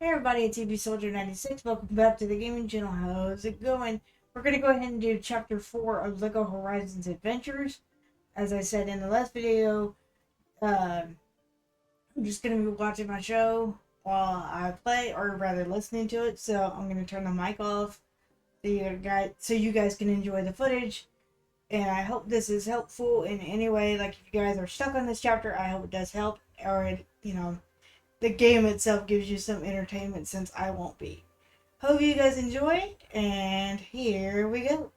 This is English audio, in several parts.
Hey everybody, it's EB Soldier 96. Welcome back to the gaming channel. How's it going? We're going to go ahead and do chapter 4 of LEGO Horizons Adventures. As I said in the last video, I'm just going to be watching my show while I play, or rather listening to it. So I'm going to turn the mic off so you guys can enjoy the footage. And I hope this is helpful in any way. Like if you guys are stuck on this chapter, I hope it does help. Or, the game itself gives you some entertainment since I won't be. Hope you guys enjoy, and here we go.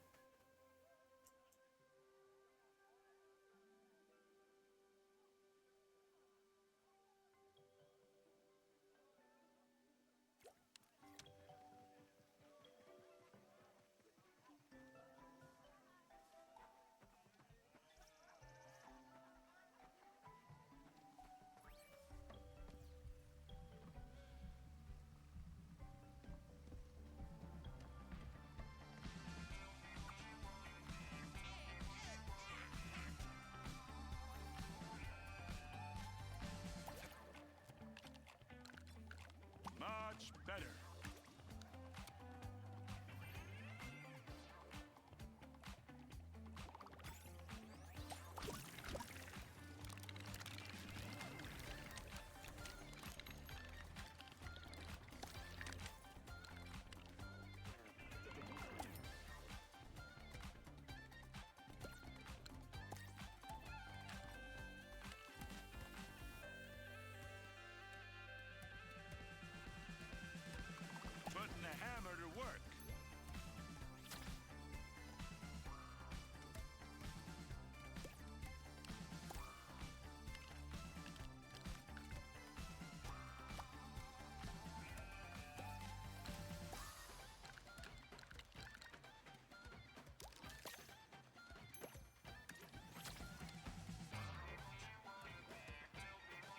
Much better. Putting the hammer to work.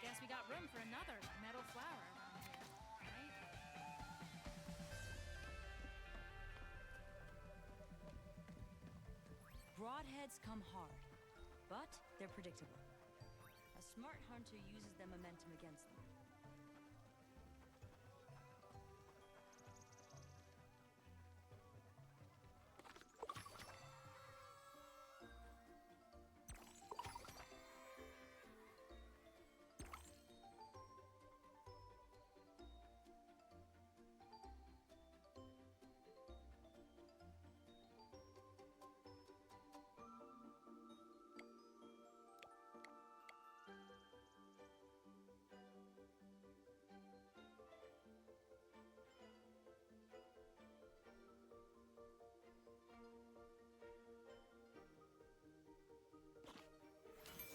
Guess we got room for another metal flower around here, right? Broadheads come hard, but they're predictable. A smart hunter uses their momentum against them.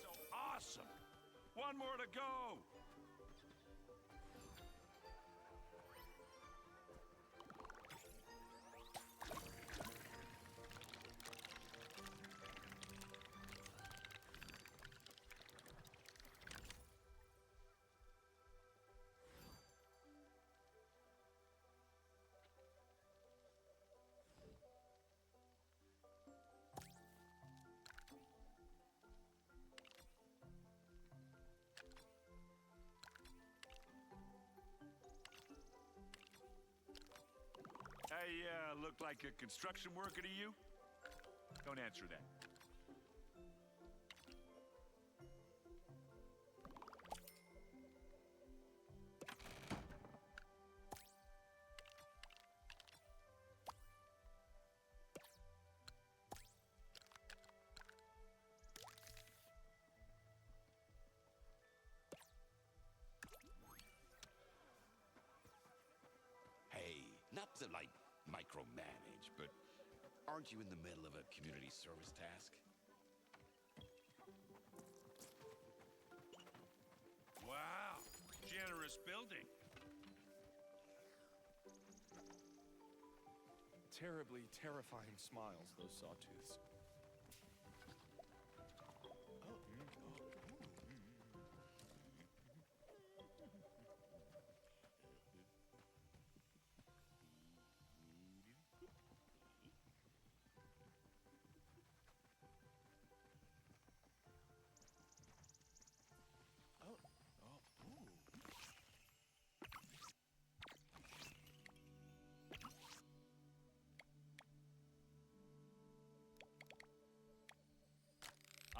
So awesome. One more to go. I look like a construction worker to you? Don't answer that. Hey, not to like micromanage, but aren't you in the middle of a community service task? Wow. Generous building. Terribly terrifying smiles, those sawtooths.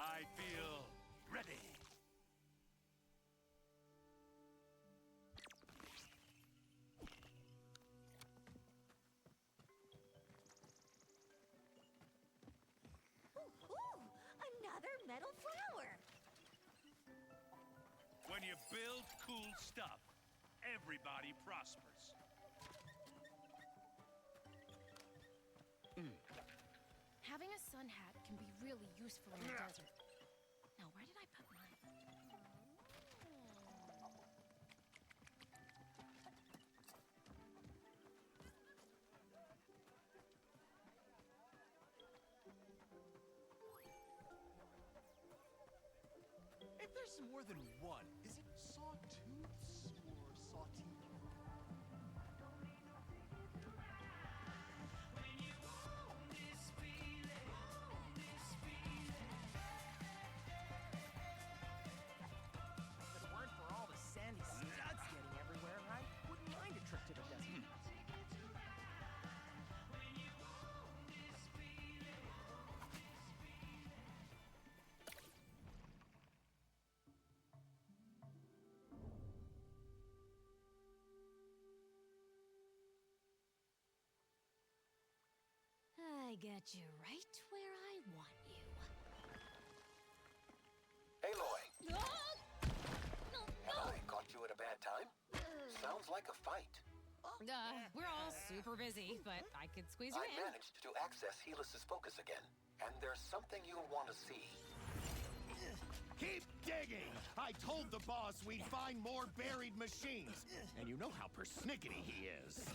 I feel ready. Ooh, another metal flower. When you build cool stuff, everybody prospers. Having a sun hat can be really useful in the desert. Now, where did I put mine? If there's more than one, is it sawtooths or sawteeth? If it weren't for all the sandy studs getting everywhere, I wouldn't mind a trip to the desert. I got you right where I want you. Aloy, No! have I caught you at a bad time? Sounds like a fight. We're all super busy, but I could squeeze you I in. managed to access Helis's focus again, and there's something you'll want to see. Keep digging! I told the boss we'd find more buried machines. And you know how persnickety he is.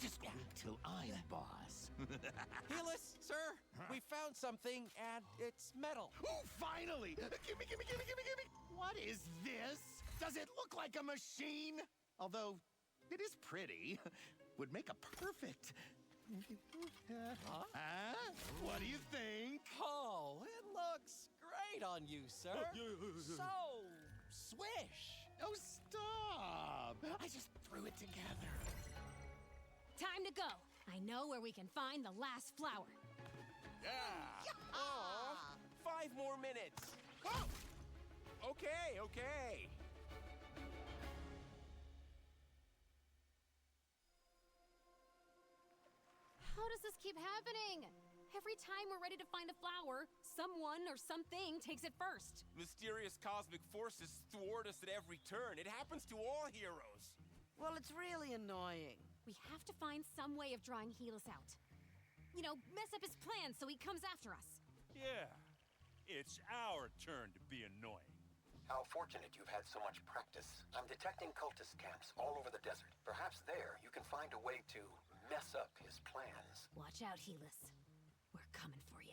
Just wait till I'm boss. Helis, sir, we found something, and it's metal. Oh, finally! Gimme! What is this? Does it look like a machine? Although, it is pretty. Would make a perfect... Huh? What do you think? Oh, it looks great on you, sir. So swish. Oh, stop! I just threw it together. Time to go. I know where we can find the last flower. Yeah! Aw, 5 more minutes. Oh! Okay. How does this keep happening? Every time we're ready to find a flower, someone or something takes it first. Mysterious cosmic forces thwart us at every turn. It happens to all heroes. Well, it's really annoying. We have to find some way of drawing Helis out. You know, mess up his plans so he comes after us. Yeah, it's our turn to be annoying. How fortunate you've had so much practice. I'm detecting cultist camps all over the desert. Perhaps there you can find a way to mess up his plans. Watch out, Helis. We're coming for you.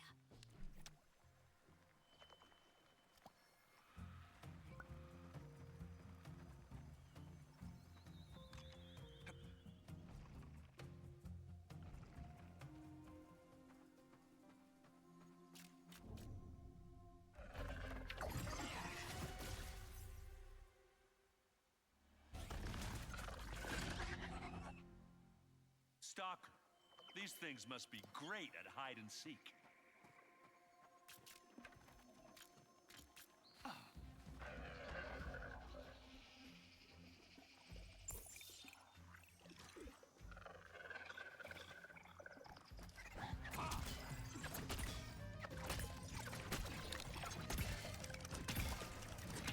Stalker, these things must be great at hide and seek.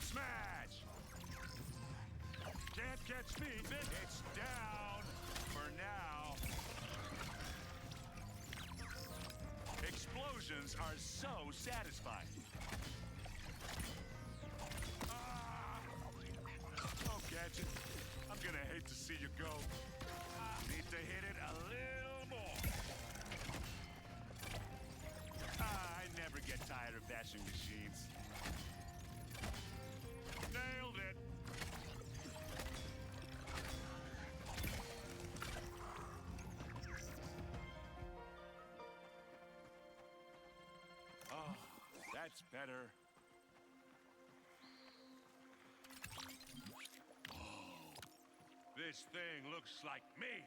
Smash! Can't catch me, bitch! It's down for now. Explosions are so satisfying. Oh, Gadget, I'm gonna hate to see you go. Need to hit it a little more. I never get tired of bashing machines. Nailed it. Oh, that's better. Oh, this thing looks like me.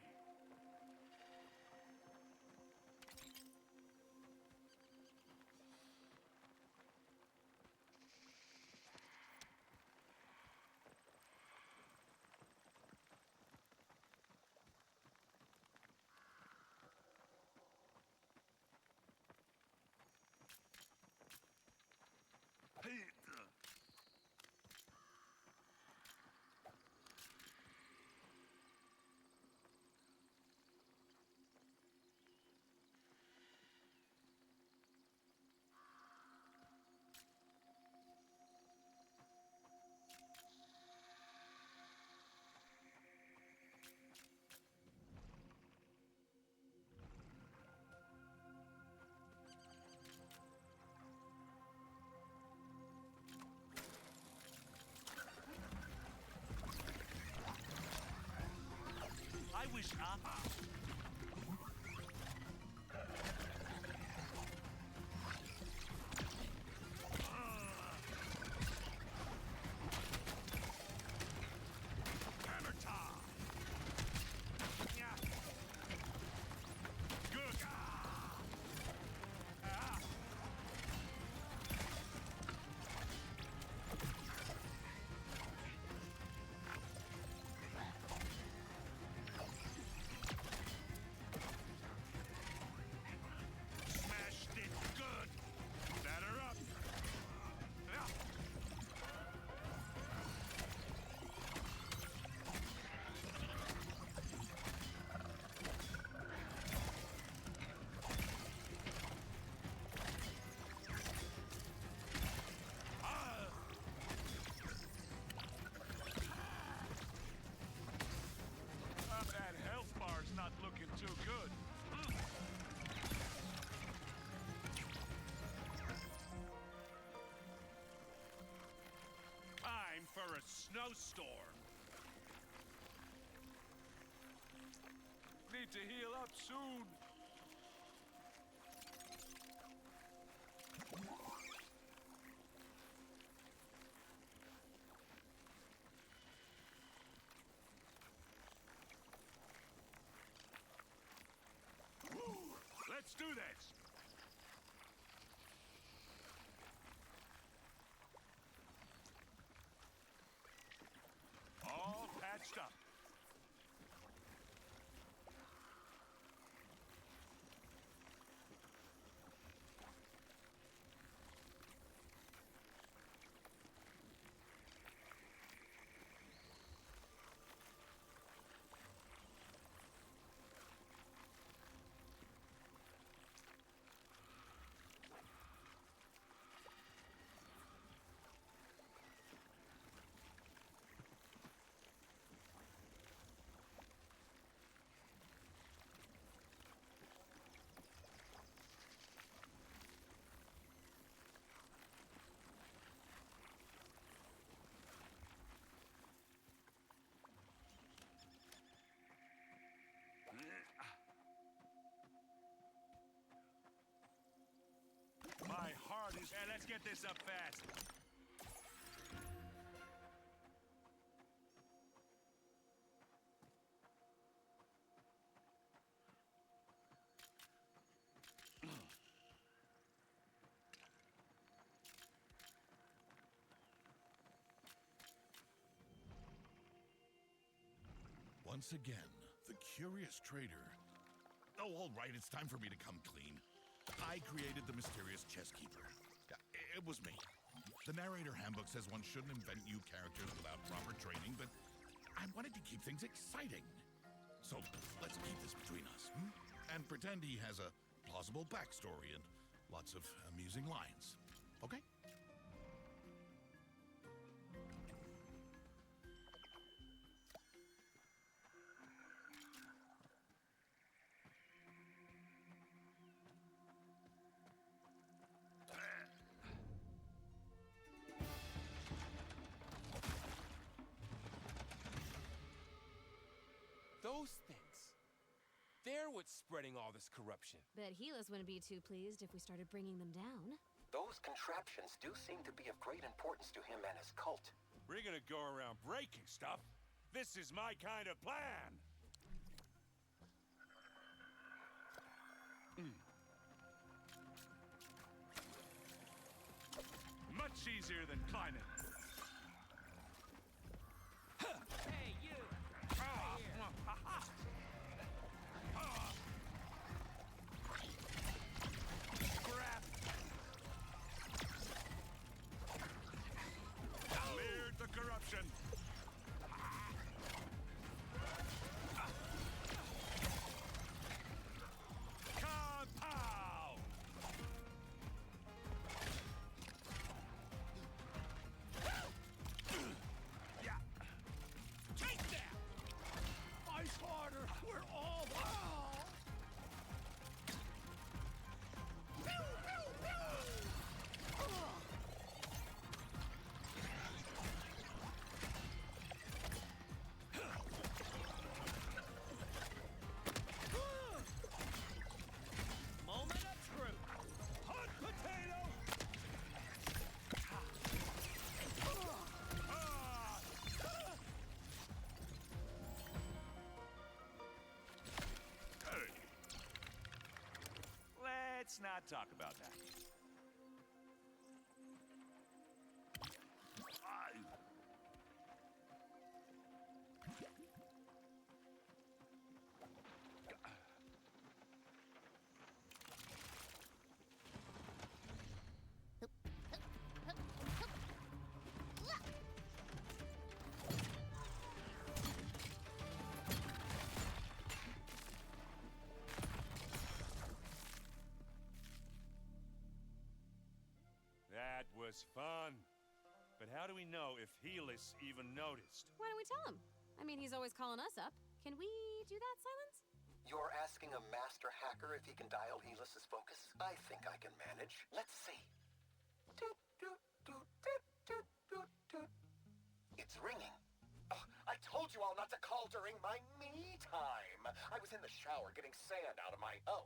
English, huh? Hammer time. Yeah. Good. Smashed it good. Batter up. Yeah. That health bar's not looking too good. Time for a snowstorm. Need to heal up soon. Let's do this. All patched up. My heart is... Yeah, let's get this up fast. Once again, the curious trader. Oh, all right, it's time for me to come clean. I created the mysterious chess keeper. It was me. The narrator handbook says one shouldn't invent new characters without proper training, but I wanted to keep things exciting. So let's keep this between us, and pretend he has a plausible backstory and lots of amusing lines. Okay? Those things. They're what's spreading all this corruption. Bet Helis wouldn't be too pleased if we started bringing them down. Those contraptions do seem to be of great importance to him and his cult. We're gonna go around breaking stuff. This is my kind of plan. Much easier than climbing. Hey, you! Crap! Cleared the corruption. Compound! not talk about that. That was fun. But how do we know if Helis even noticed? Why don't we tell him? I mean, he's always calling us up. Can we do that, Silence? You're asking a master hacker if he can dial Helis's focus? I think I can manage. Let's see. Doot, doot, doot, doot, doot, doot, doot. It's ringing. Oh, I told you all not to call during my me time. I was in the shower getting sand out of my... Oh,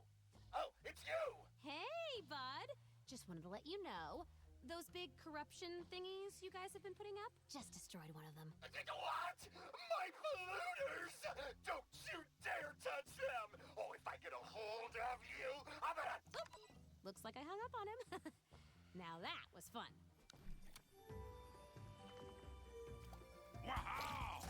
it's you! Hey, bud. Just wanted to let you know, those big corruption thingies you guys have been putting up, just destroyed one of them. What? My polluters! Don't you dare touch them! Oh, if I get a hold of you, I'm gonna... Looks like I hung up on him. Now that was fun. Wow!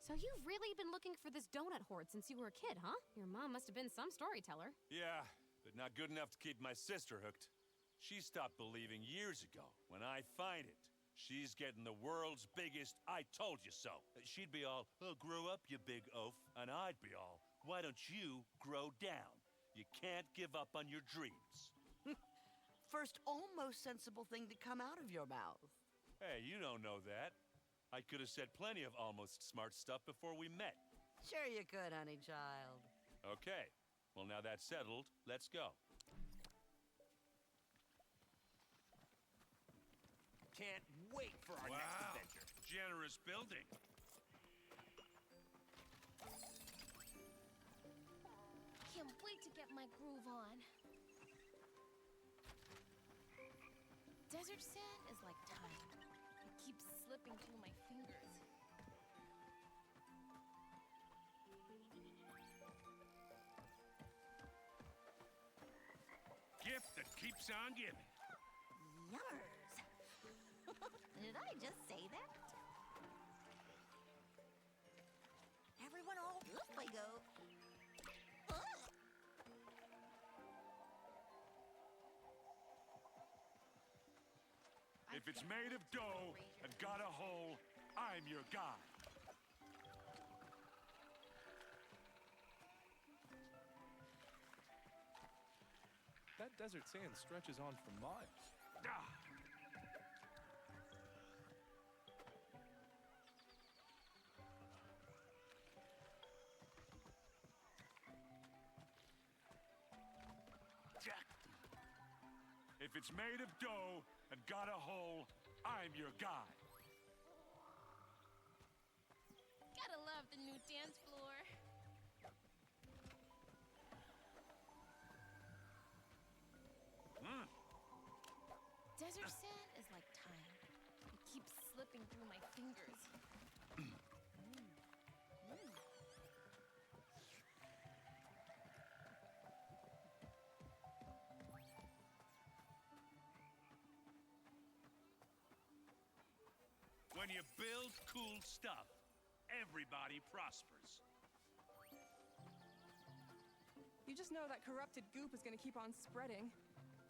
So you've really been looking for this donut hoard since you were a kid, huh? Your mom must have been some storyteller. Yeah, but not good enough to keep my sister hooked. She stopped believing years ago. When I find it, she's getting the world's biggest I told you so. She'd be all, oh, grow up, you big oaf. And I'd be all, why don't you grow down? You can't give up on your dreams. First almost sensible thing to come out of your mouth. Hey, you don't know that. I could have said plenty of almost smart stuff before we met. Sure you could, honey child. Okay, well now that's settled, let's go. Can't wait for our next adventure. Generous building. Can't wait to get my groove on. Desert sand is like time. It keeps slipping through my fingers. Gift that keeps on giving. Yummers. Did I just say that? Everyone all oop I go. If it's made of dough and got a hole, I'm your guy. That desert sand stretches on for miles. If it's made of dough and got a hole, I'm your guy. Gotta love the new dance floor. Desert sand is like time. It keeps slipping through my fingers. When you build cool stuff, everybody prospers. You just know that corrupted goop is gonna keep on spreading.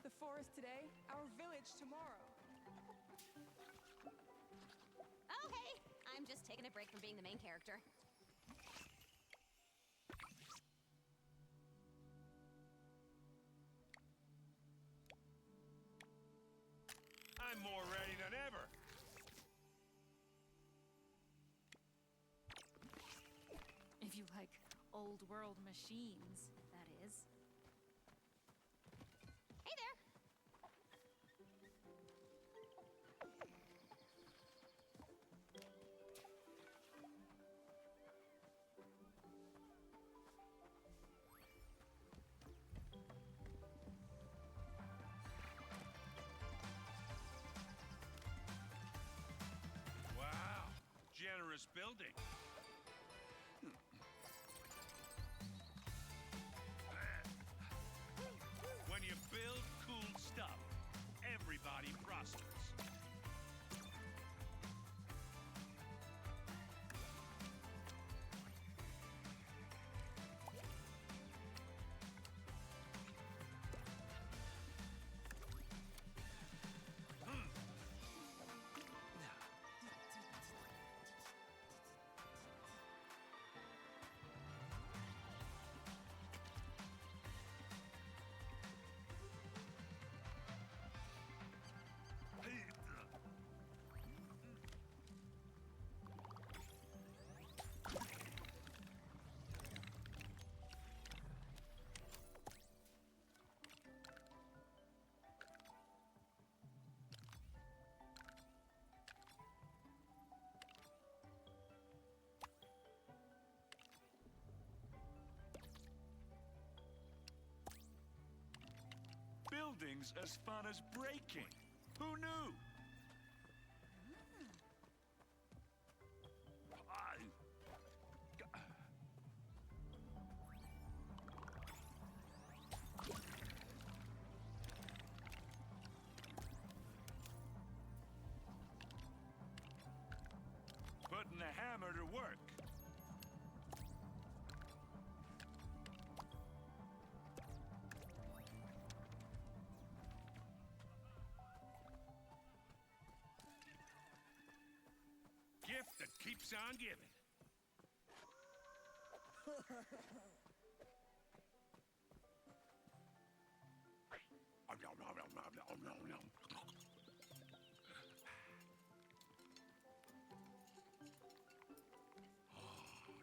The forest today, our village tomorrow. Oh, hey! I'm just taking a break from being the main character. I'm more ready than ever. If you like old world machines, that is. Hey there! dangerous building. When you build cool stuff, everybody prospers. Buildings as fun as breaking. Who knew? Putting the hammer to work. Gift that keeps on giving.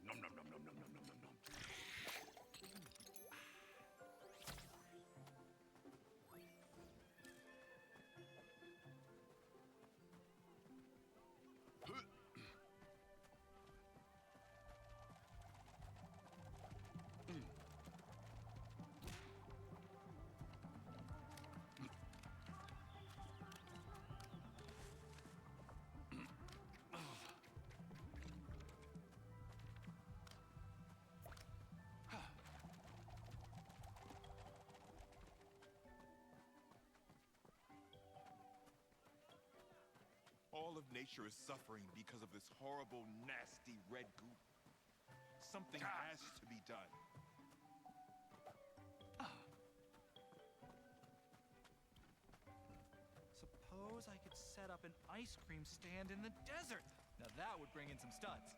Nom nom nom nom nom nom nom nom. All of nature is suffering because of this horrible, nasty red goop. Something has to be done. Suppose I could set up an ice cream stand in the desert. Now that would bring in some studs.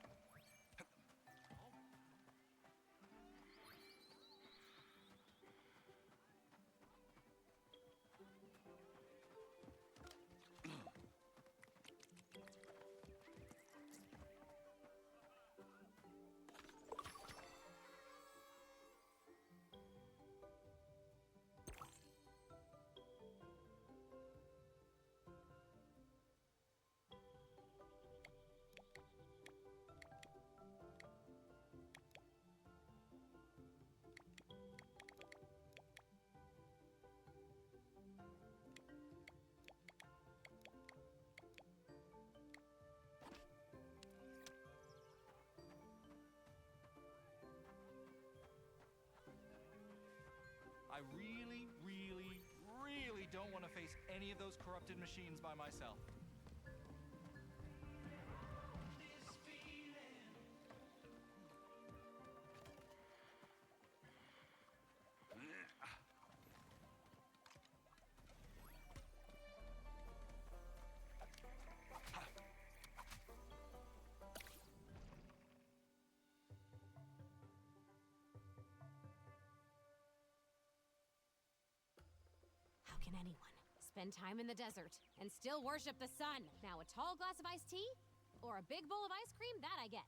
I really, really, really don't want to face any of those corrupted machines by myself. How can anyone spend time in the desert and still worship the sun? Now, a tall glass of iced tea or a big bowl of ice cream, that I get.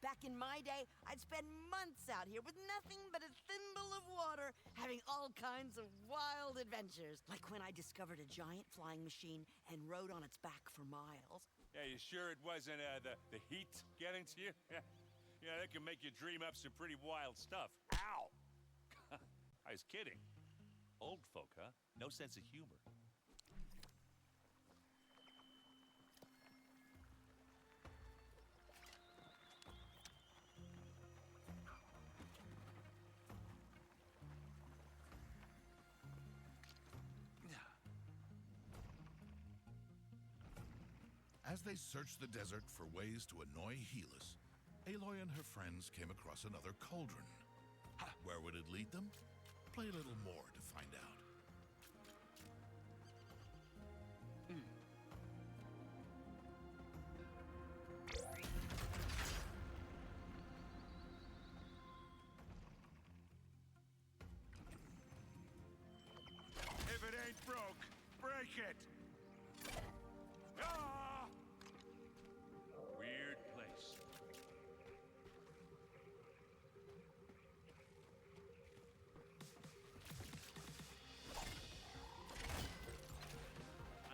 Back in my day, I'd spend months out here with nothing but a thimble of water, having all kinds of wild adventures. Like when I discovered a giant flying machine and rode on its back for miles. Yeah, you sure it wasn't the heat getting to you? Yeah, that can make you dream up some pretty wild stuff. Ow! I was kidding. Old folk, huh? No sense of humor. As they searched the desert for ways to annoy Helis, Aloy and her friends came across another cauldron. Where would it lead them? Play a little more to find out. If it ain't broke, break it! Ah! Weird place.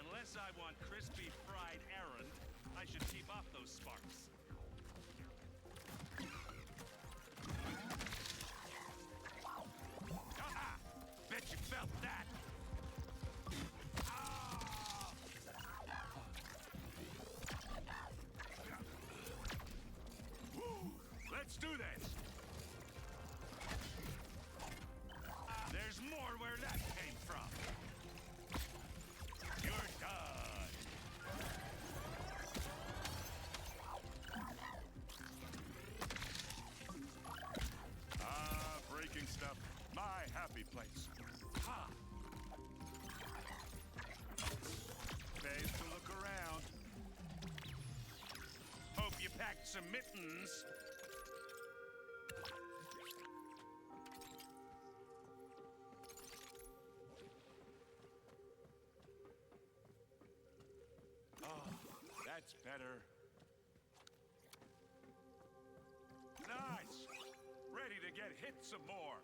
Unless I want crispy fried errand, I should keep off those sparks. Ah! Bet you felt that! Let's do this! There's more where that came from. You're done. Breaking stuff. My happy place. Ha! Pays to look around. Hope you packed some mittens. That's better. Nice! Ready to get hit some more.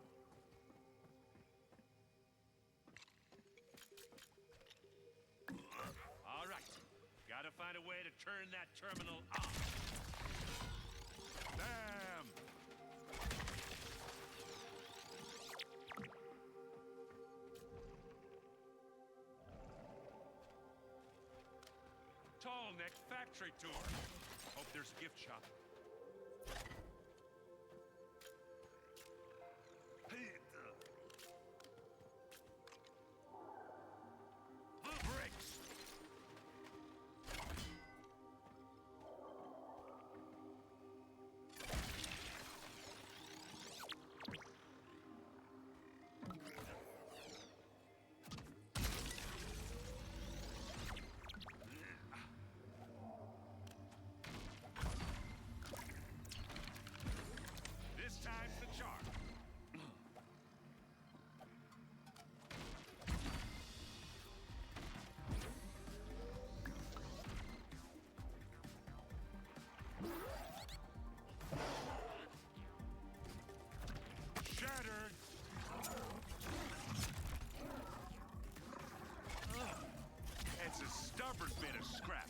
All right. Gotta find a way to turn that terminal off. Bam! Tallneck factory tour. Hope there's a gift shop. The bricks. This time's the charm. Shattered. It's a stubborn bit of scrap.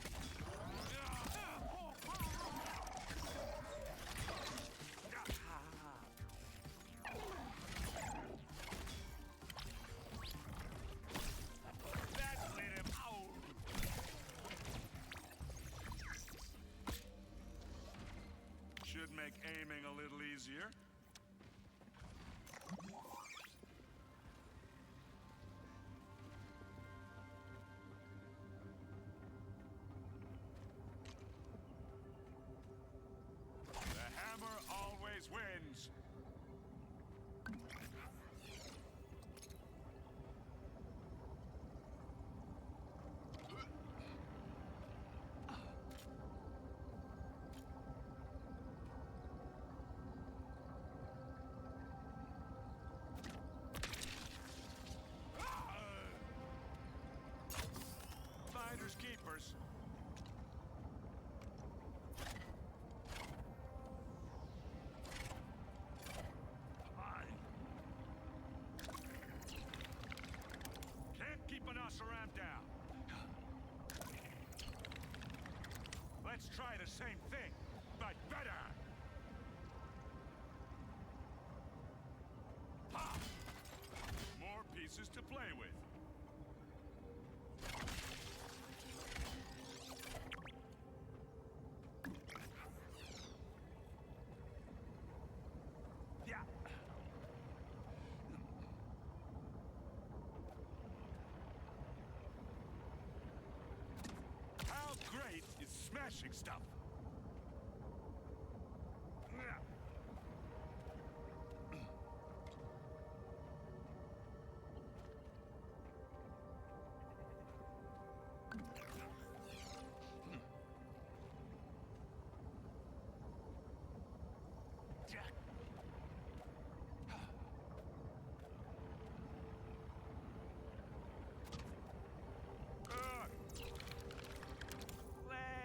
That lit him out. Should make aiming a little easier. The hammer always wins. Finders keepers. Can't keep an Oseram down. Let's try the same thing, but better. Ha! More pieces to play with. Yeah. How great is astonishing stuff.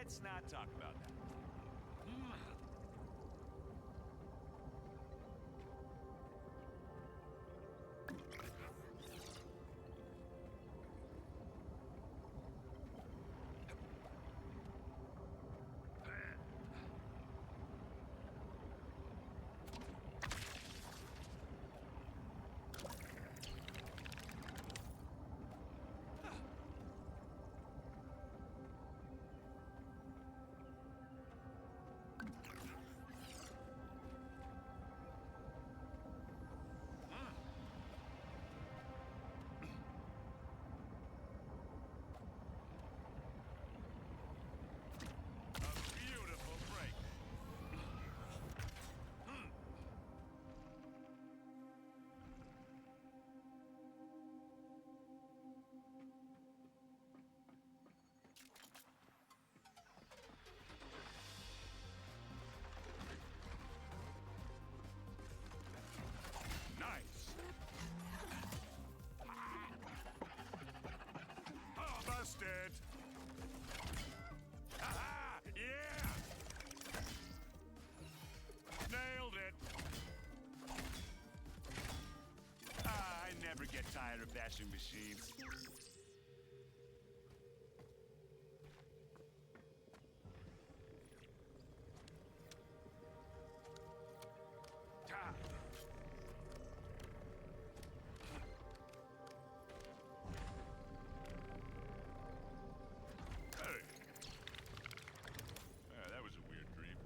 Let's not talk about that. Beautiful break. Nice. Oh, busted. Ha-ha! Yeah! Nailed it! I never get tired of bashing machines. Hey. That was a weird dream.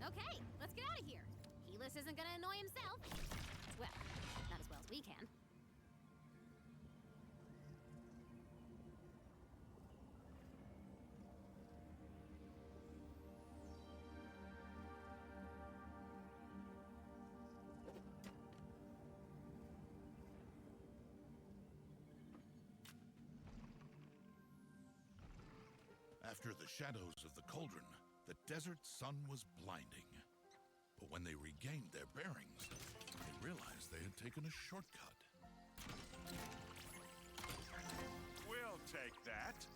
Okay, let's get out of here. Helis isn't gonna annoy himself. Well, not as well as we can. After the shadows of the cauldron, the desert sun was blinding. But when they regained their bearings, they realized they had taken a shortcut. We'll take that.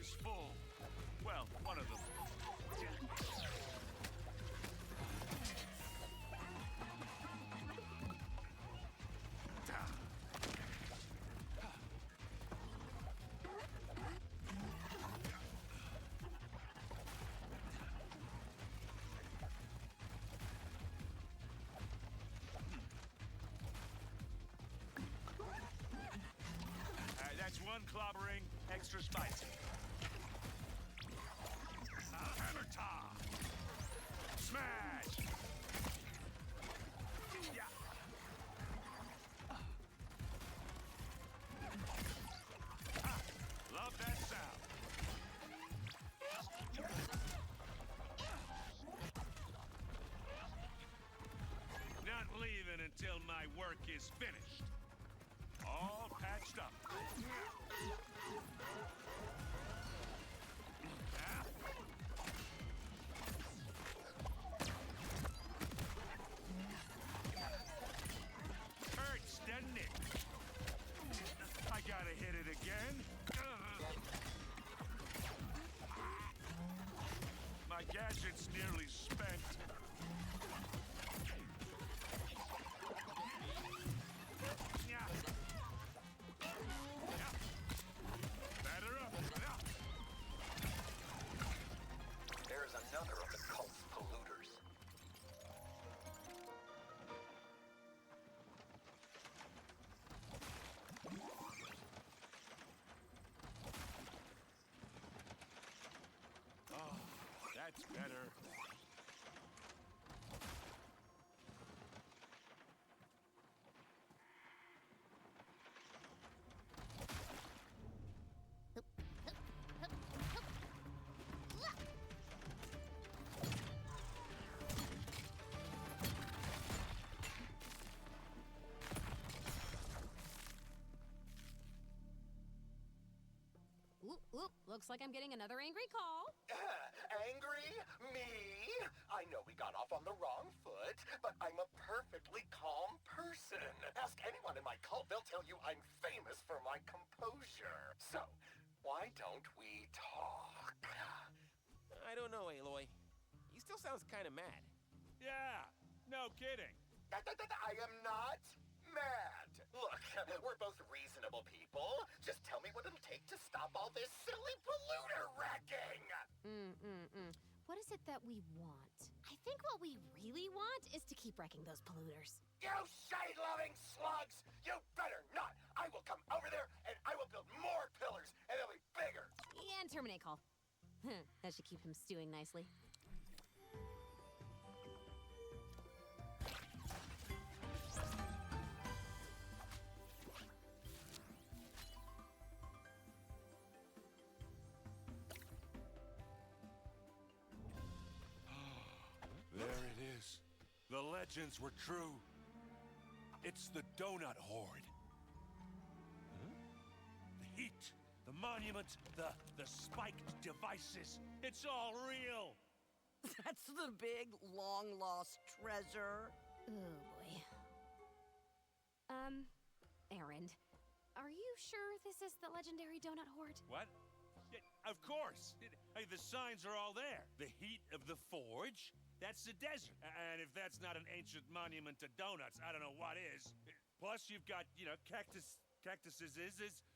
is full. Well, one of them. That's one clobbering, extra spicy. Hammer top! Smash! Yeah. Love that sound. Not leaving until my work is finished. All patched up. Hurts, doesn't it? I gotta hit it again. My gadget's nearly spent. Batter up. There's another of the cult's polluters. Oh, that's better. Oop, oop. Looks like I'm getting another angry call. Angry? Me? I know we got off on the wrong foot, but I'm a perfectly calm person. Ask anyone in my cult, they'll tell you I'm famous for my composure. So, why don't we talk? I don't know, Aloy. He still sounds kind of mad. Yeah, no kidding. I am not mad. Look, we're both reasonable people. Just tell me what it'll take to stop all this silly polluter wrecking. What is it that we want? I think what we really want is to keep wrecking those polluters. You shade-loving slugs! You better not! I will come over there and I will build more pillars and they'll be bigger. And terminate call. That should keep him stewing nicely. There it is. The legends were true. It's the Donut Horde. The heat, the monument, the spiked devices. It's all real. That's the big, long-lost treasure. Oh, boy. Erend, are you sure this is the legendary Donut Horde? What? Yeah, of course. Hey, the signs are all there. The heat of the forge, that's the desert. And if that's not an ancient monument to donuts, I don't know what is. Plus, you've got, cactuses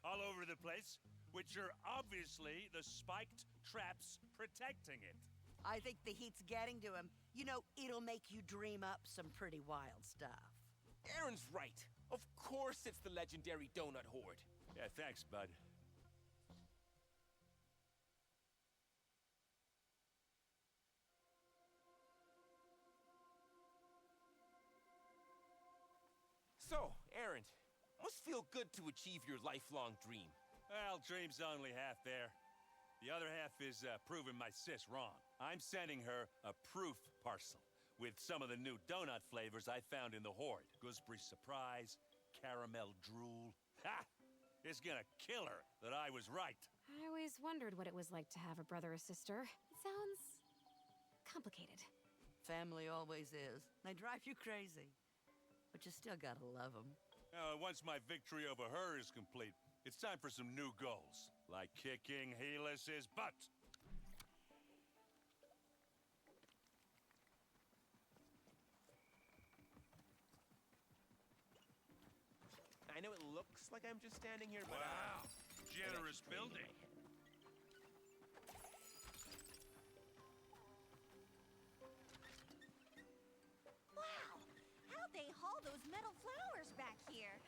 all over the place, which are obviously the spiked traps protecting it. I think the heat's getting to him. You know, it'll make you dream up some pretty wild stuff. Aaron's right. Of course it's the legendary Donut Horde. Yeah, thanks, bud. So, Aaron, must feel good to achieve your lifelong dream. Well, dream's only half there. The other half is proving my sis wrong. I'm sending her a proof parcel with some of the new donut flavors I found in the Horde. Gooseberry Surprise, Caramel Drool. Ha! It's gonna kill her that I was right. I always wondered what it was like to have a brother or sister. It sounds complicated. Family always is. They drive you crazy. But you still gotta love them. Once my victory over her is complete, it's time for some new goals. Like kicking Helis's butt. I know it looks like I'm just standing here, but Wow, generous building. Wow! How'd they haul those metal flowers back here?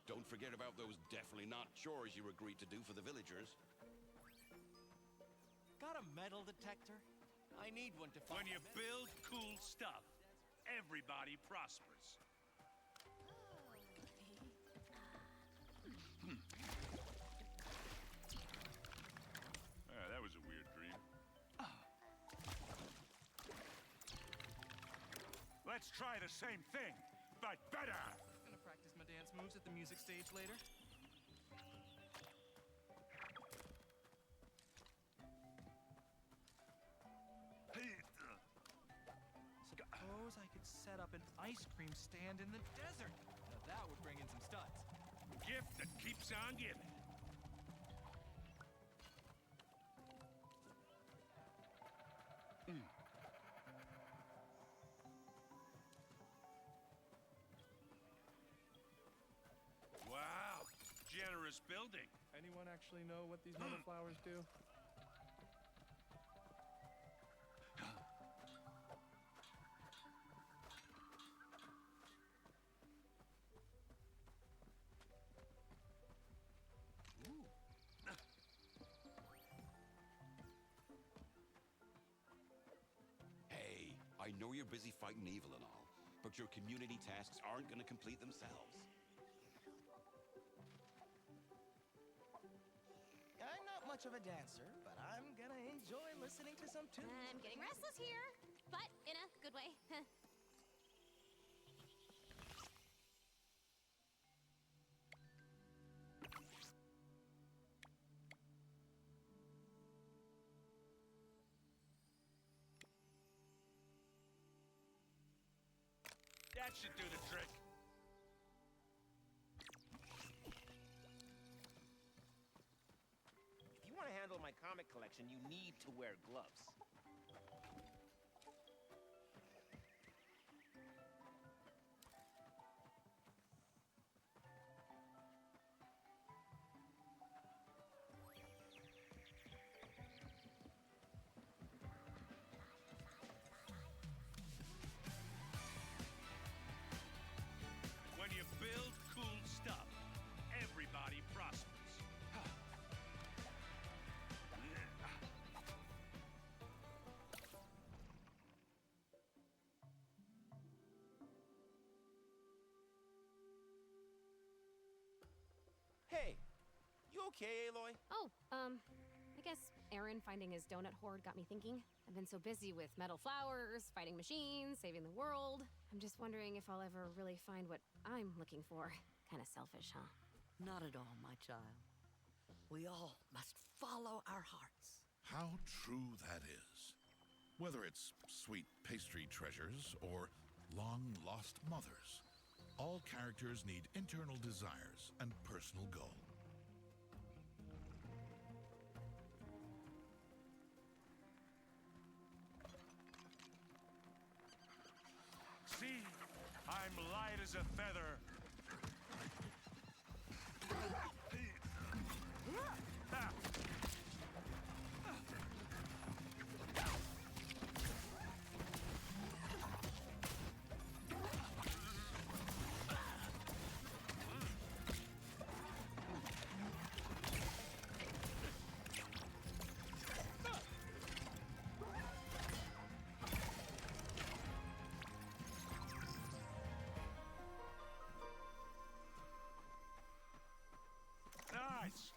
Don't forget about those definitely not chores you agreed to do for the villagers. Got a metal detector? I need one to find. When you build cool stuff, everybody prospers. That was a weird dream. Let's try the same thing, but better! Gonna practice my dance moves at the music stage later. Suppose I could set up an ice cream stand in the desert. Now that would bring in some studs. Gift that keeps on giving. Wow, generous building. Anyone actually know what these metal flowers do? Hey, I know you're busy fighting evil and all, but your community tasks aren't gonna complete themselves. I'm not much of a dancer, but I'm gonna enjoy listening to some tunes. I'm getting restless here, but in a good way. That should do the trick. if you want to handle my comic collection, you need to wear gloves. When you build cool stuff, everybody prospers. Hey, you okay, Aloy? Oh, I guess Aaron finding his donut hoard got me thinking. I've been so busy with metal flowers, fighting machines, saving the world. I'm just wondering if I'll ever really find what I'm looking for. Kind of selfish, huh? Not at all, my child. We all must follow our hearts. How true that is. Whether it's sweet pastry treasures or long-lost mothers, all characters need internal desires and personal goals. See? I'm light as a feather. Ah. Nice!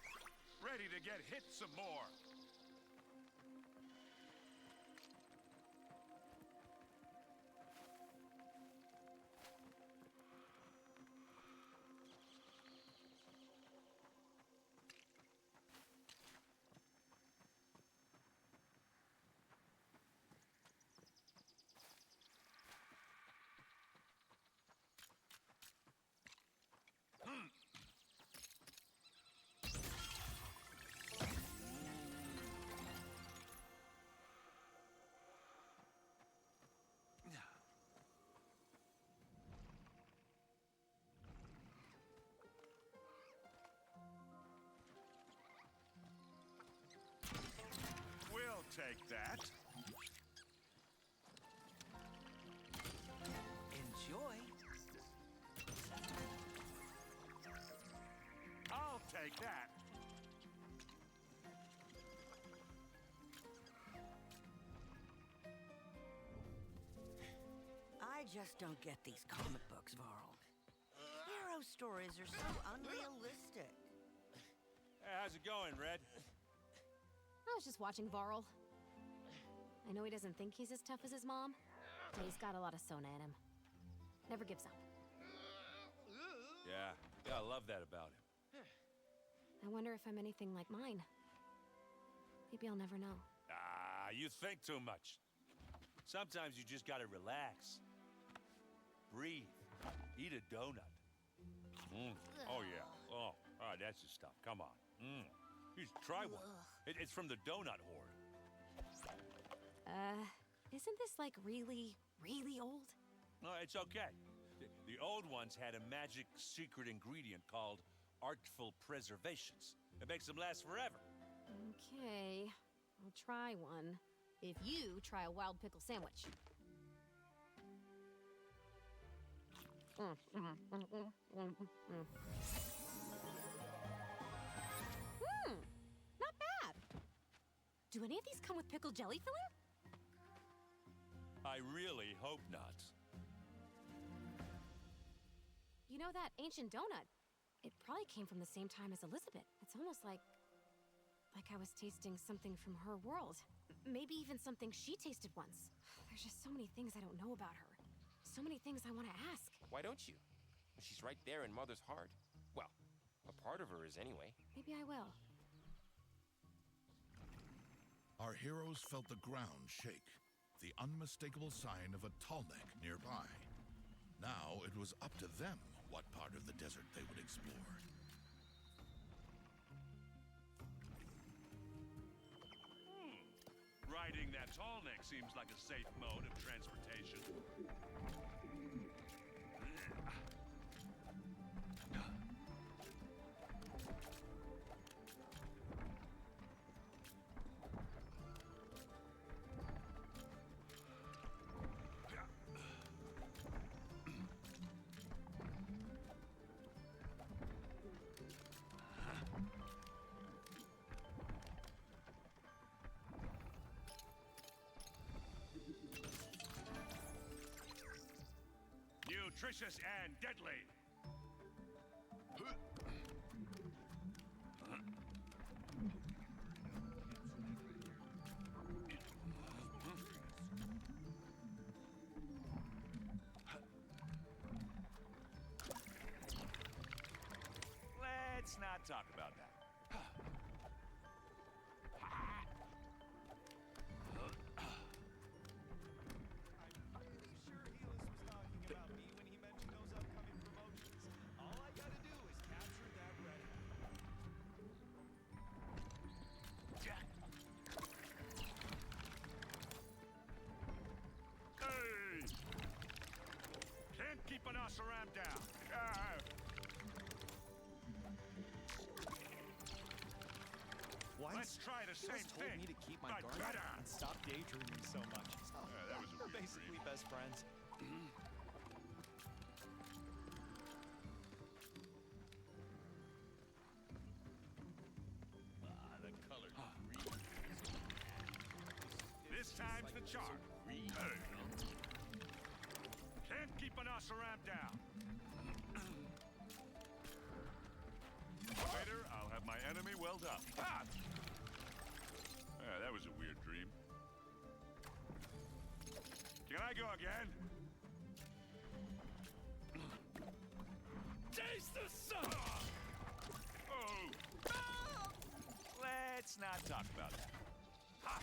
Ready to get hit some more. take that. Enjoy. I'll take that. I just don't get these comic books, Varl. Hero stories are so unrealistic. Hey, how's it going, Red? I was just watching Varl. I know he doesn't think he's as tough as his mom, but he's got a lot of Sona in him. Never gives up. Yeah, I love that about him. I wonder if I'm anything like mine. Maybe I'll never know. Ah, you think too much. Sometimes you just gotta relax. Breathe. Eat a donut. Oh, yeah. Oh, that's the stuff. Come on. You should try one. It's from the Donut Horde. Isn't this like really, really old? No, it's okay. The old ones had a magic secret ingredient called artful preservations. It makes them last forever. Okay, I'll try one. If you try a wild pickle sandwich. Not bad. Do any of these come with pickled jelly filling? I really hope not. You know that ancient donut? It probably came from the same time as Elizabeth. It's almost like I was tasting something from her world. Maybe even something she tasted once. There's just so many things I don't know about her. So many things I want to ask. Why don't you? She's right there in Mother's heart. Well, a part of her is anyway. Maybe I will. Our heroes felt the ground shake, the unmistakable sign of a Tallneck nearby. Now it was up to them what part of the desert they would explore. Riding that Tallneck seems like a safe mode of transportation. Nutritious and deadly. Let's not talk about that. Keep an Oseram down. Let's try the same told thing. me to keep my but guard better. up and stop daydreaming so much. So that was a we're weird basically dream. best friends. The color green. This time's the charm. Can't keep an Oseram down. Later, I'll have my enemy welled up. Ah! That was a weird dream. Can I go again? Taste the sun! Oh! Let's not talk about that. Ha!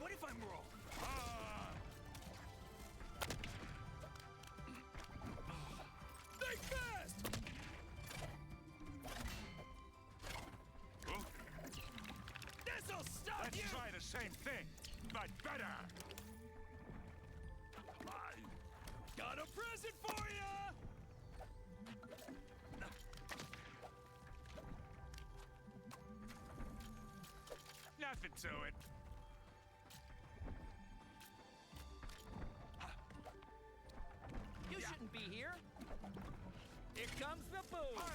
What if I'm wrong? Think fast! This'll stop Let's you! try the same thing, but better. I got a present for ya! Nothing to it. You shouldn't be here. Here comes the boom. Ah!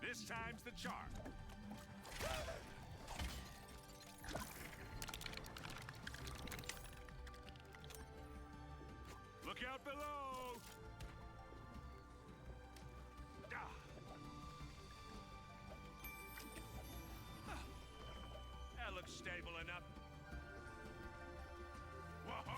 This time's the charm. Look out below! That looks stable enough. Whoa!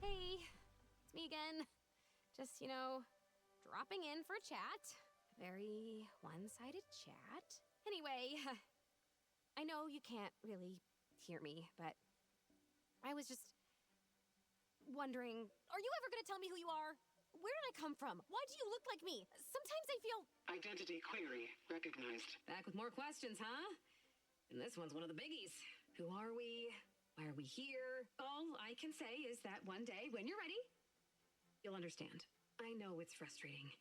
Hey, it's me again. Just, dropping in for a chat. A very one-sided chat. Anyway, I know you can't really hear me, but I was just wondering, are you ever gonna tell me who you are? Where did I come from? Why do you look like me? Sometimes I feel... Identity query recognized. Back with more questions, huh? And this one's one of the biggies. Who are we? Why are we here? All I can say is that one day, when you're ready, you'll understand. I know it's frustrating.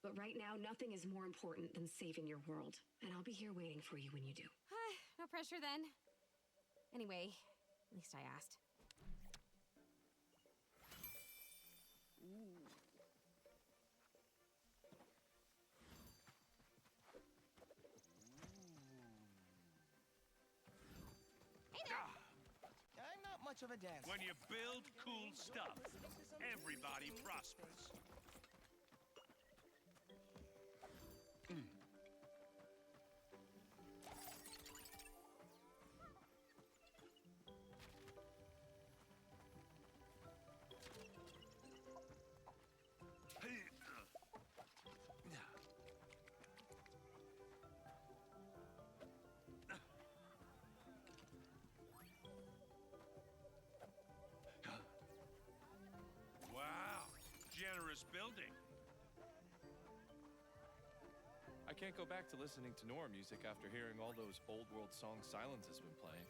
But right now, nothing is more important than saving your world. And I'll be here waiting for you when you do. No pressure then. Anyway, at least I asked. I'm not much of a dancer. When you build cool stuff, everybody prospers. Wow, generous building. I can't go back to listening to Nora music after hearing all those old world songs Silence has been playing.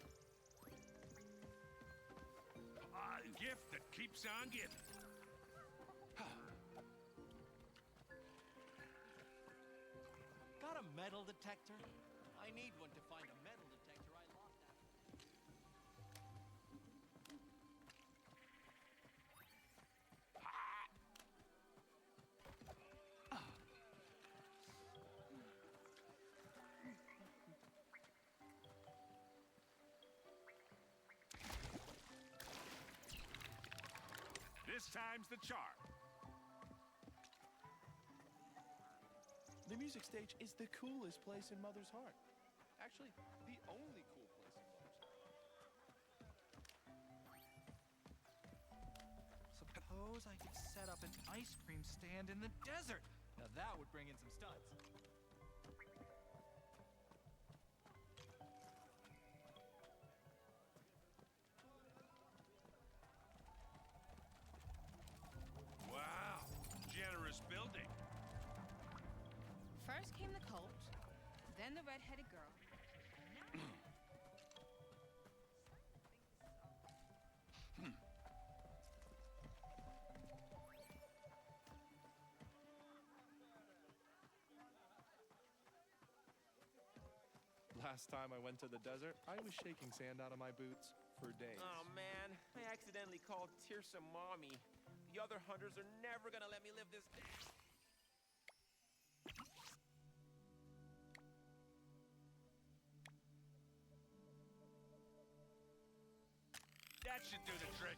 A gift that keeps on giving. Got a metal detector? I need one to find a metal detector I lost after. This time's the charm. The music stage is the coolest place in Mother's Heart. Actually, the only cool place in Mother's Heart. Suppose I could set up an ice cream stand in the desert. Now that would bring in some stunts. Wow, generous building. First came the colt, then the red-headed girl. last time I went to the desert, I was shaking sand out of my boots for days. Oh man, I accidentally called Tirsa mommy. The other hunters are never gonna let me live this down. That should do the trick.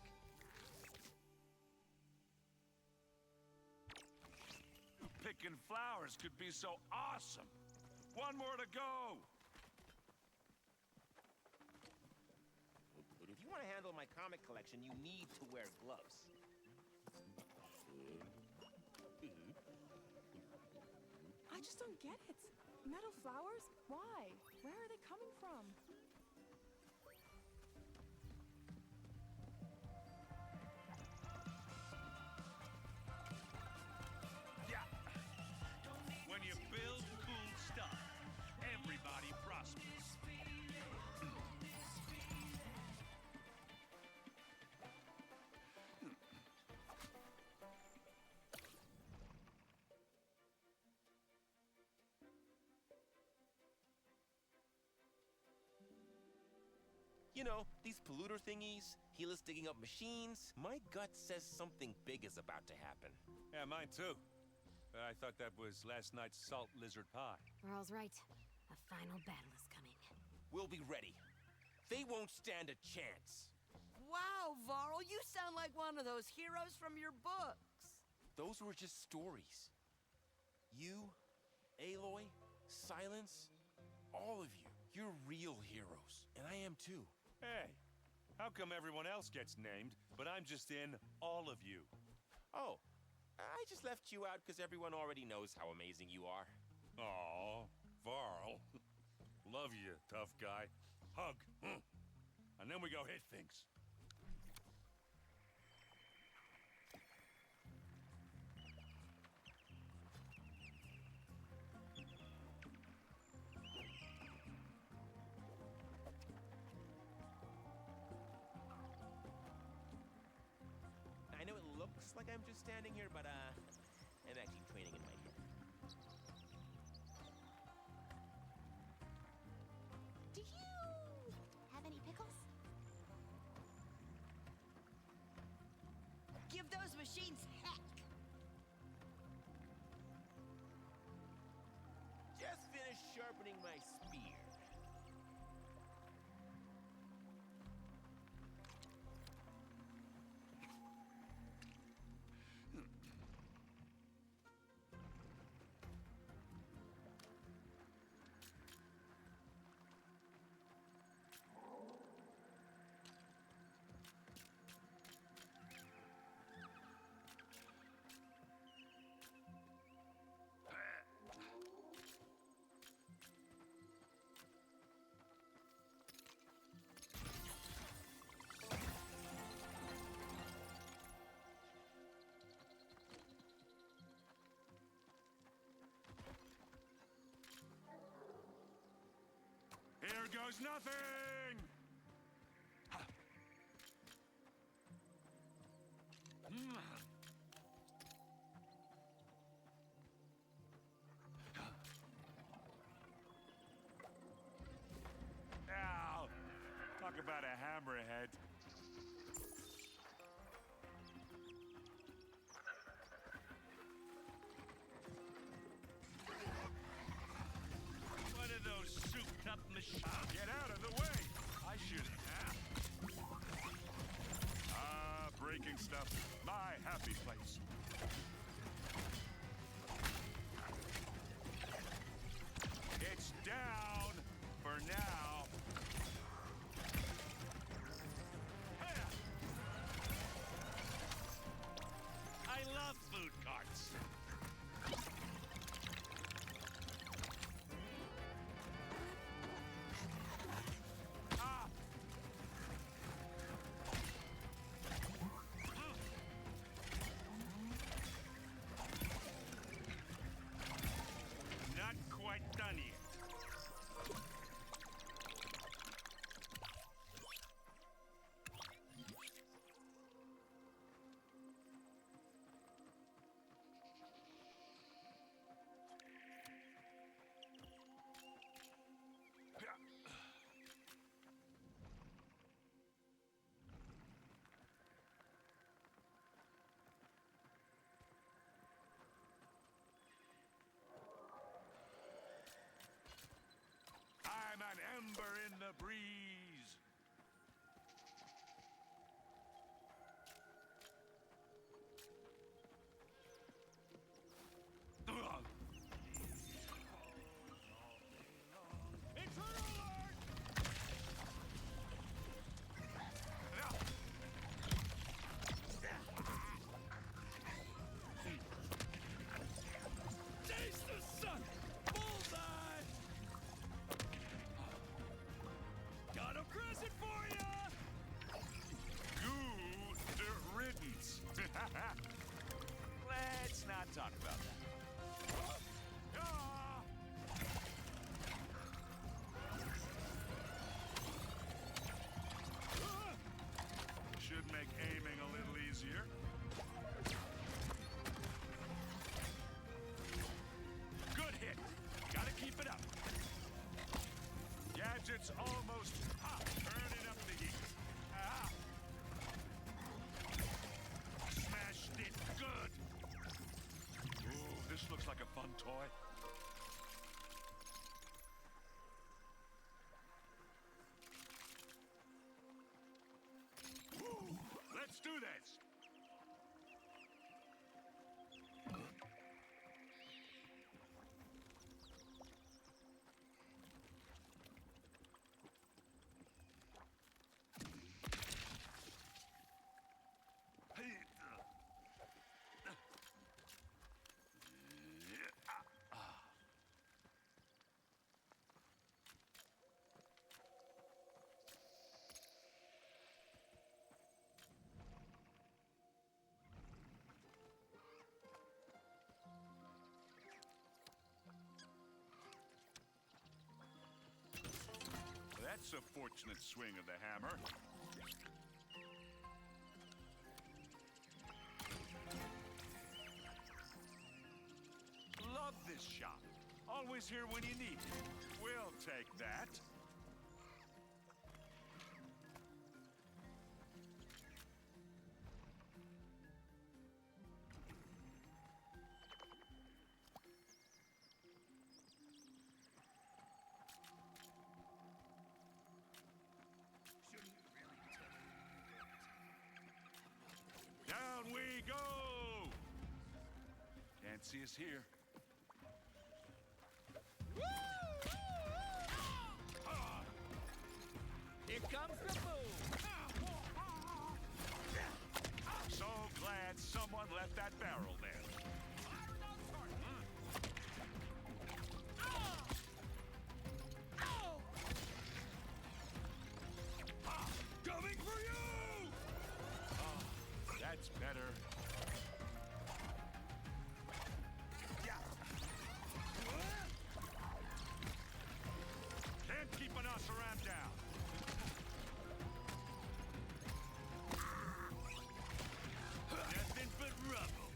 Picking flowers could be so awesome. One more to go. If you want to handle my comic collection, you need to wear gloves. I just don't get it. Metal flowers? Why? Where are they coming from? Yeah. When you build cool stuff, everybody prospers. You know, these polluter thingies, healers digging up machines, my gut says something big is about to happen. Yeah, mine too. But I thought that was last night's salt lizard pie. Varl's right. A final battle is coming. We'll be ready. They won't stand a chance. Wow, Varl, you sound like one of those heroes from your books. Those were just stories. You, Aloy, Silence, all of you, you're real heroes. And I am too. Hey, how come everyone else gets named, but I'm just in all of you? Oh, I just left you out because everyone already knows how amazing you are. Aw, Varl. Love you, tough guy. Hug. And then we go hit things. I know it looks like I'm just standing here, but I'm actually training in my head. Do you have any pickles? Give those machines heck! Just finished sharpening my spear. Here goes nothing! Ow! Talk about a hammerhead. One of those souped-up machines. Get out of the way! I shouldn't have. Breaking stuff. My happy place. It's down for now. I love food carts. Not quite done yet. the breeze. Taste the sun! Bullseye! Got a present for ya! Good riddance. Let's not talk about that. Ah! Should make aiming a little easier. Good hit. Gotta keep it up. Gadget's almost hot. Turning up the heat. Ah! Smashed it good. Ooh, this looks like a fun toy. Woo! Let's do this. That's a fortunate swing of the hammer. Love this shop. Always here when you need it. We'll take that. Down we go! Can't see us here. Here comes the boom! So glad someone left that barrel there. Coming for you! That's better. Can't keep an Oseram down. Nothing but rubble.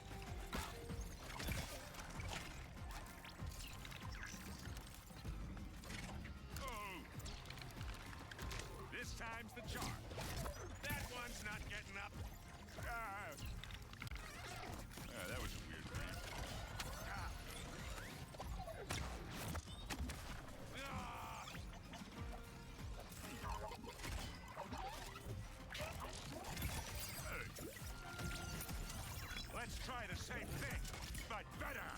Oh! This time's the charm. That one's not getting up. That was a weird dream. Let's try the same thing, but better.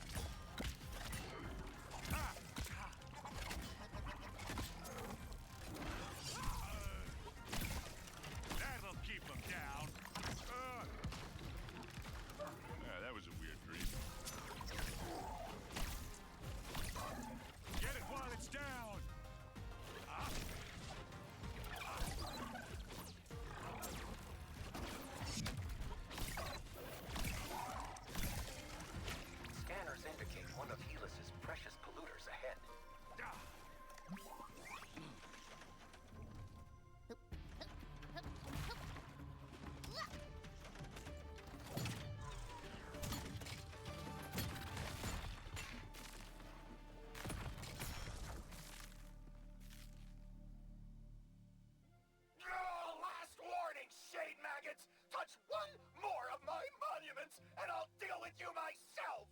That'll keep him down. That was a weird dream. Get it while it's down. Scanners indicate one of Helis's precious polluters ahead. Last warning, shade maggots! Touch one more of my monuments, and I'll deal with you myself!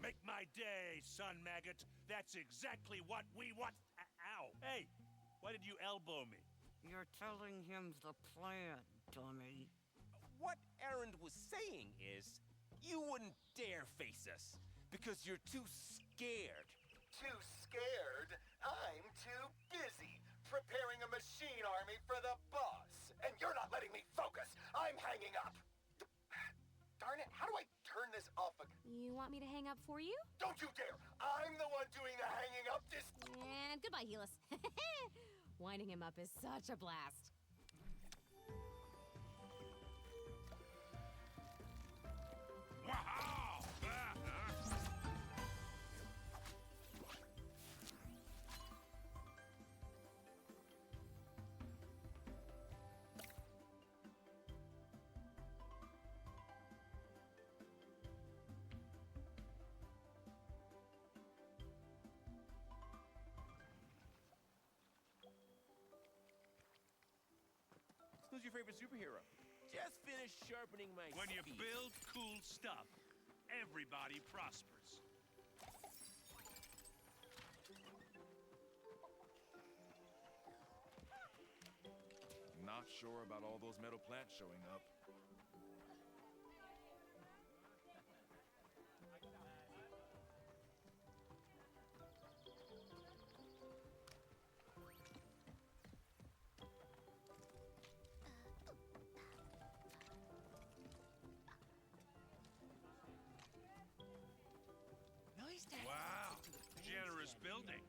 Make my day, son maggot. That's exactly what we want. Ow. Hey, Why did you elbow me? You're telling him the plan, dummy. What Aaron was saying is, you wouldn't dare face us because you're too scared. Too scared? I'm too busy preparing a machine army for the boss. And you're not letting me focus. I'm hanging up. Darn it, how do I turn this off again? You want me to hang up for you? Don't you dare! I'm the one doing the hanging up this... And goodbye, Helis. Winding him up is such a blast. Wow! Who's your favorite superhero? Just finished sharpening my When you spear. build cool stuff, everybody prospers. Not sure about all those metal plants showing up. Wow! Generous building.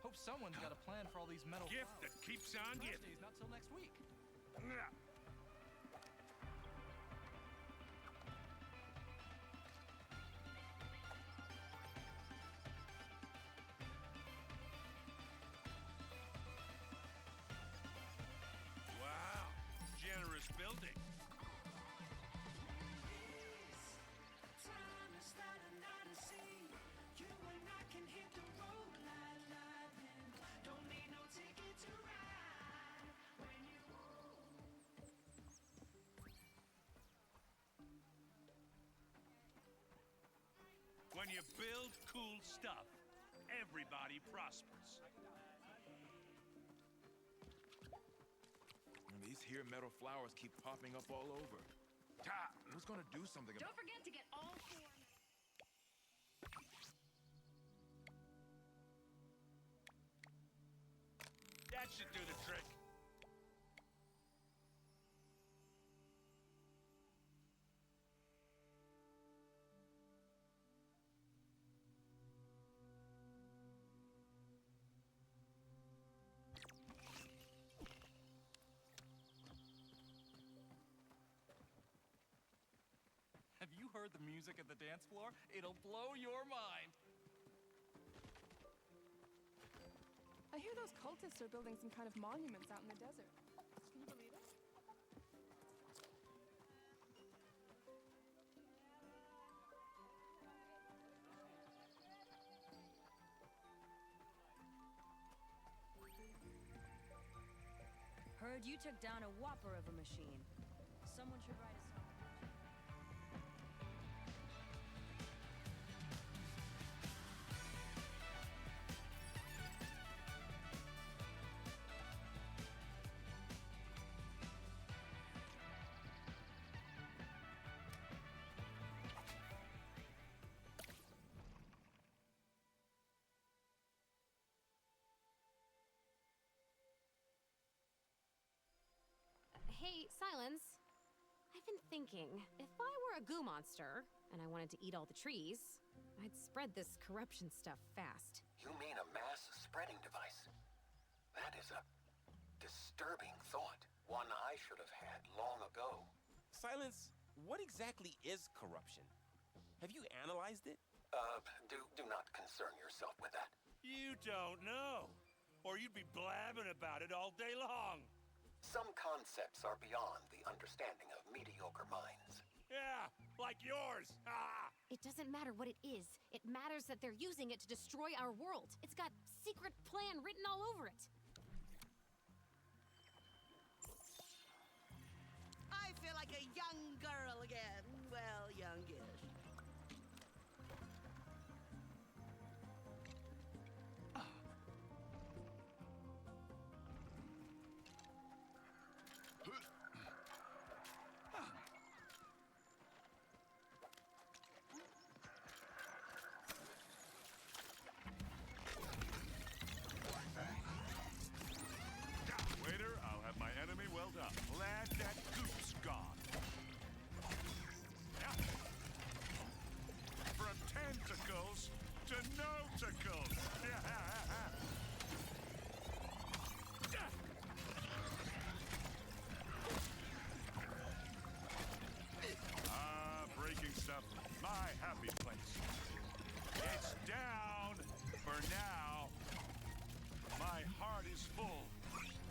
Hope someone's got a plan for all these metal Gift flowers. that keeps on giving. Birthday's not till next week. Wow! Generous building. When you build cool stuff, everybody prospers. These here metal flowers keep popping up all over. Who's gonna do something Don't about forget to get all four. That should do the trick. Have you heard the music at the dance floor? It'll blow your mind. I hear those cultists are building some kind of monuments out in the desert. Can you believe it? Heard you took down a whopper of a machine. Someone should write a song. Hey, Silence. I've been thinking, if I were a goo monster and I wanted to eat all the trees, I'd spread this corruption stuff fast. You mean a mass spreading device? That is a disturbing thought. One I should have had long ago. Silence, what exactly is corruption? Have you analyzed it? Do not concern yourself with that. You don't know. Or you'd be blabbing about it all day long. Some concepts are beyond the understanding of mediocre minds. Yeah, like yours. Ah! It doesn't matter what it is. It matters that they're using it to destroy our world. It's got secret plan written all over it. I feel like a young girl again. Well, youngish. Waiter, I'll have my enemy well done. Glad that goop's gone. Yeah. From tentacles to no-tacles. Ah, breaking stuff. My happy place. It's down for now. My heart is full.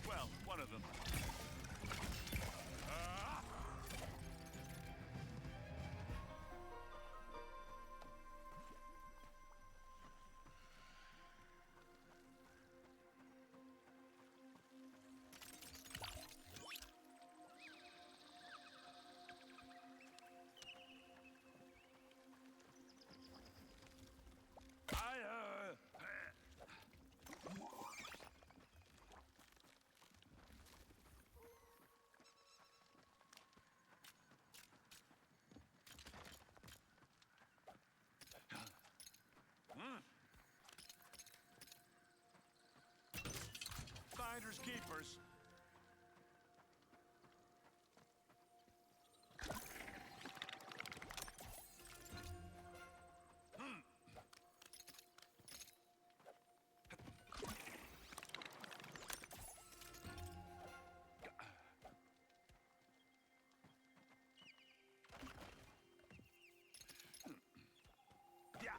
Well, one of them. Ah! Finders keepers. Yeah.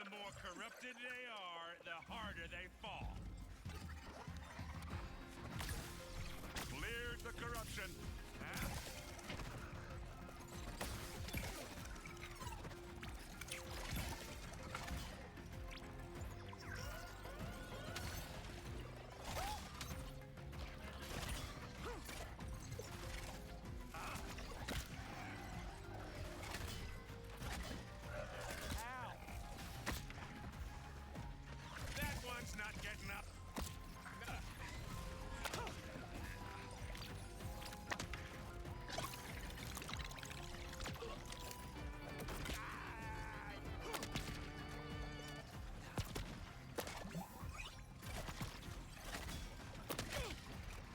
The more corrupted they are, the harder they fall. Cleared the corruption. Huh? That one's not getting up.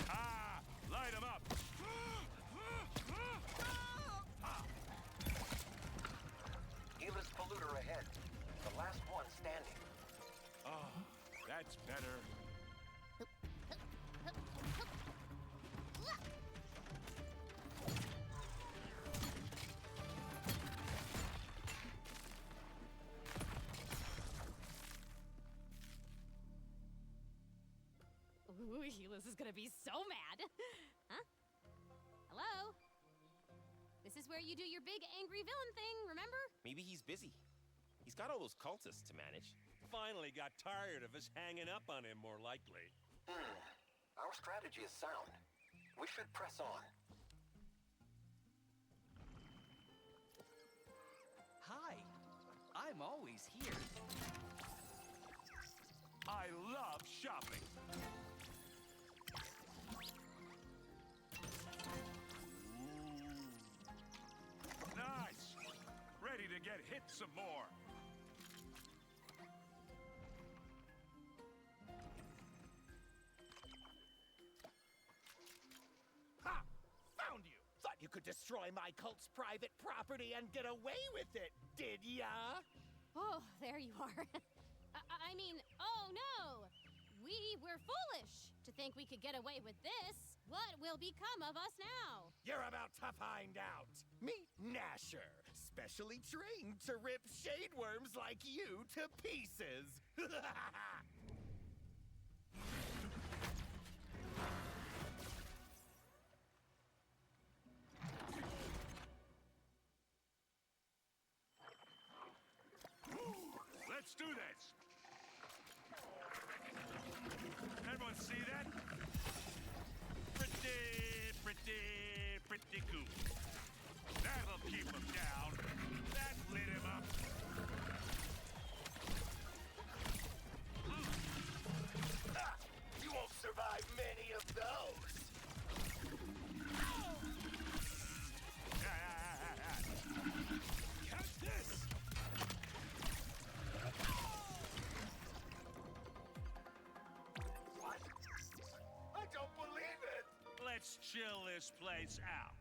Ah, light 'em up. Helis polluter ahead. The last one standing. Oh, that's better. Ooh, Helis is gonna be so mad. Huh? Hello? This is where you do your big angry villain thing, remember? Maybe he's busy. He's got all those cultists to manage. Finally got tired of us hanging up on him, more likely. Our strategy is sound. We should press on. Hi. I'm always here. I love shopping. Nice. Ready to get hit some more. Ha! Found you! Thought you could destroy my cult's private property and get away with it, did ya? Oh, there you are. I mean, oh no! We were foolish to think we could get away with this. What will become of us now? You're about to find out. Meet Gnasher, specially trained to rip shade worms like you to pieces. Let's do this! Everyone see that? Pretty cool. That'll keep him down. That lit him up. You won't survive many of those. Catch this! What? I don't believe it! Let's chill this place out.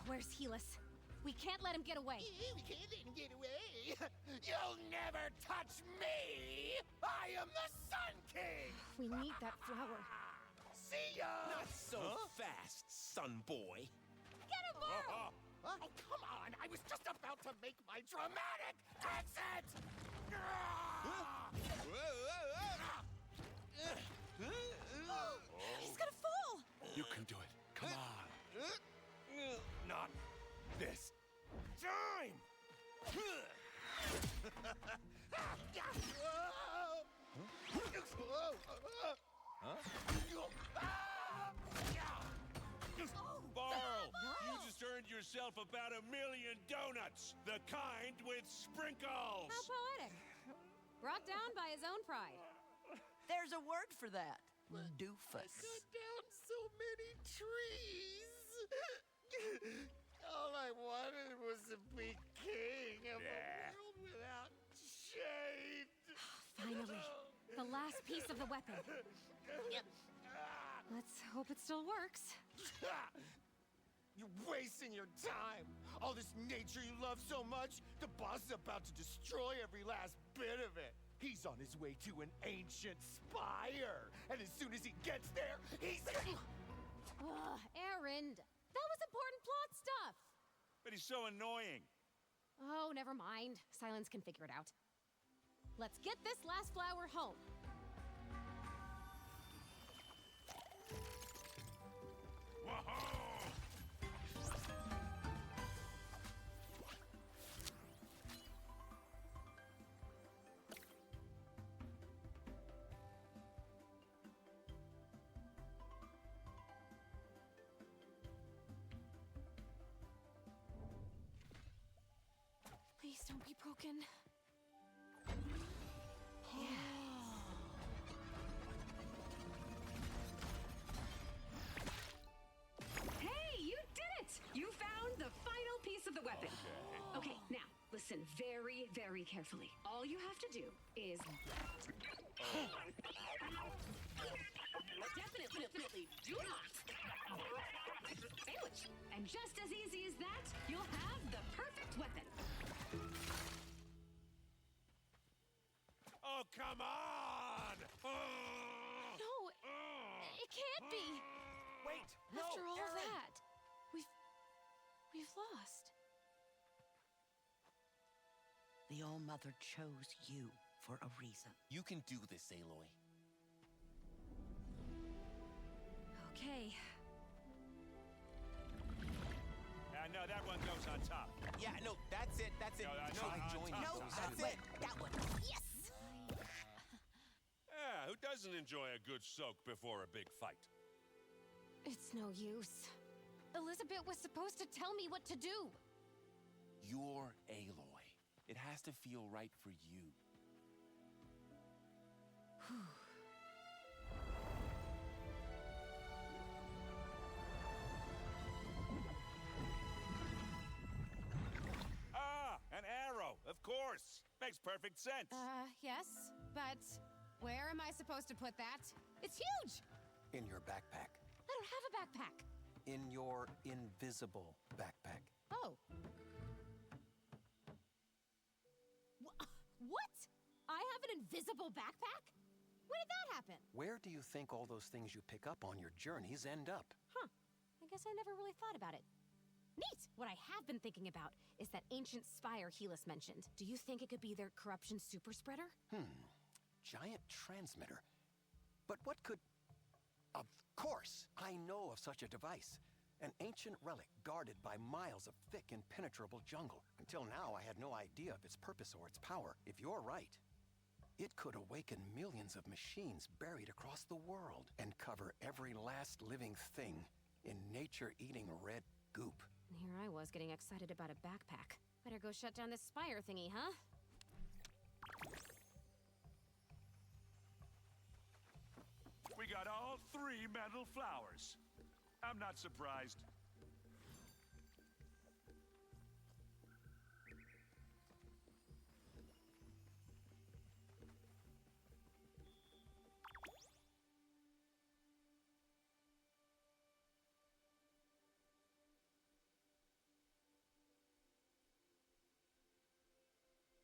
Where's Helis? We can't let him get away. We can't let him get away. You'll never touch me! I am the Sun King! We need that flower. See ya! Not so fast, son boy. Get him, Burl! Oh, come on! I was just about to make my dramatic exit! He's gonna fall! You can do it. Come on. Not this time! Barl, you just earned yourself about 1 million donuts. The kind with sprinkles. How poetic. Brought down by his own pride. There's a word for that. Doofus. Cut down so many trees. All I wanted was to be king of a world without shade. Finally, the last piece of the weapon. Let's hope it still works. You're wasting your time. All this nature you love so much, the boss is about to destroy every last bit of it. He's on his way to an ancient spire. And as soon as he gets there, he's... Ugh, Erend. That was important plot stuff. But he's so annoying. Oh, never mind. Silence can figure it out. Let's get this last flower home. Please don't be broken. Hey, you did it! You found the final piece of the weapon. Okay, now, listen very, very carefully. All you have to do is... Definitely do not sandwich. And just as easy as that, you'll have the perfect weapon. Oh, come on! No, it can't be. Wait, After all Aaron. that, we've lost. The All-Mother chose you for a reason. You can do this, Aloy. Okay. No, that one goes on top. Yeah, no, that's it. That's it. No, that's Try on joining top. those. That's two. it. That one. Yes! Yeah, who doesn't enjoy a good soak before a big fight? It's no use. Elizabeth was supposed to tell me what to do. You're Aloy. It has to feel right for you. An arrow, of course. Makes perfect sense. Yes, but where am I supposed to put that? It's huge! In your backpack. I don't have a backpack. In your invisible backpack. Oh. What? I have an invisible backpack? When did that happen? Where do you think all those things you pick up on your journeys end up? Huh. I guess I never really thought about it. Neat! What I have been thinking about is that ancient spire Helis mentioned. Do you think it could be their corruption super spreader? Giant transmitter. But what could... Of course! I know of such a device. An ancient relic guarded by miles of thick, impenetrable jungle. Until now, I had no idea of its purpose or its power. If you're right, it could awaken millions of machines buried across the world and cover every last living thing in nature-eating red goop. And here I was getting excited about a backpack. Better go shut down this spire thingy, huh? We got all 3 metal flowers. I'm not surprised.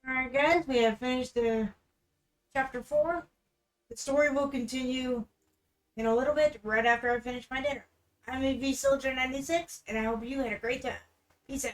Alright guys, we have finished the chapter 4. The story will continue in a little bit, right after I finish my dinner. I'm AV Soldier 96, and I hope you had a great time. Peace out.